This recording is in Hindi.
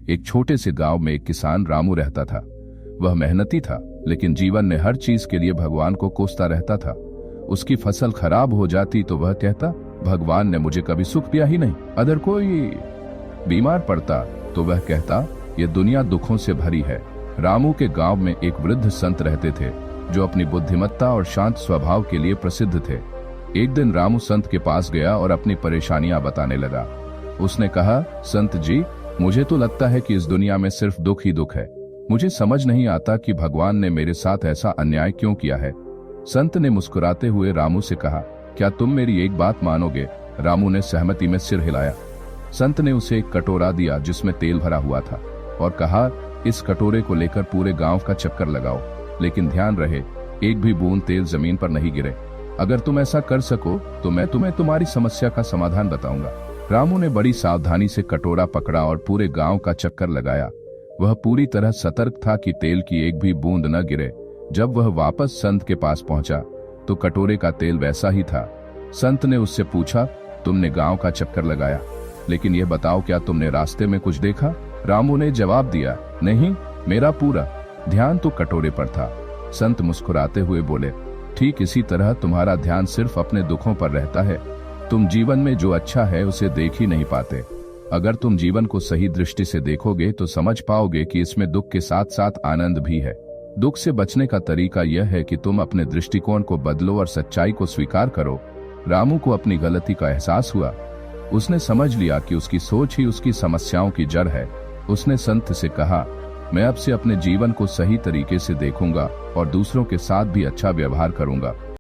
एक छोटे से गांव में एक किसान रामू रहता था। वह मेहनती था, लेकिन जीवन में हर चीज के लिए भगवान को कोसता रहता था। उसकी फसल खराब हो जाती तो वह कहता, भगवान ने मुझे कभी सुख दिया ही नहीं। अगर कोई बीमार पड़ता तो वह कहता, ये दुनिया दुखों से भरी है। रामू के गांव में एक वृद्ध संत रहते थे जो अपनी बुद्धिमत्ता और शांत स्वभाव के लिए प्रसिद्ध थे। एक दिन रामू संत के पास गया और अपनी परेशानियां बताने लगा। उसने कहा, संत जी, मुझे तो लगता है कि इस दुनिया में सिर्फ दुख ही दुख है। मुझे समझ नहीं आता कि भगवान ने मेरे साथ ऐसा अन्याय क्यों किया है। संत ने मुस्कुराते हुए रामू से कहा, क्या तुम मेरी एक बात मानोगे? रामू ने सहमति में सिर हिलाया। संत ने उसे एक कटोरा दिया जिसमें तेल भरा हुआ था और कहा, इस कटोरे को लेकर पूरे गांव का चक्कर लगाओ, लेकिन ध्यान रहे एक भी बूंद तेल जमीन पर नहीं गिरे। अगर तुम ऐसा कर सको तो मैं तुम्हें तुम्हारी समस्या का समाधान बताऊंगा। रामू ने बड़ी सावधानी से कटोरा पकड़ा और पूरे गांव का चक्कर लगाया। वह पूरी तरह सतर्क था कि तेल की एक भी बूंद न गिरे। जब वह वापस संत के पास पहुंचा तो कटोरे का तेल वैसा ही था। संत ने उससे पूछा, तुमने गांव का चक्कर लगाया, लेकिन यह बताओ, क्या तुमने रास्ते में कुछ देखा? रामू ने जवाब दिया, नहीं, मेरा पूरा ध्यान तो कटोरे पर था। संत मुस्कुराते हुए बोले, ठीक इसी तरह तुम्हारा ध्यान सिर्फ अपने दुखों पर रहता है। तुम जीवन में जो अच्छा है उसे देख ही नहीं पाते। अगर तुम जीवन को सही दृष्टि से देखोगे तो समझ पाओगे कि इसमें दुख के साथ साथ आनंद भी है। दुख से बचने का तरीका यह है कि तुम अपने दृष्टिकोण को बदलो और सच्चाई को स्वीकार करो। रामू को अपनी गलती का एहसास हुआ। उसने समझ लिया कि उसकी सोच ही उसकी समस्याओं की जड़ है। उसने संत से कहा, मैं अब से अपने जीवन को सही तरीके से देखूंगा और दूसरों के साथ भी अच्छा व्यवहार करूंगा।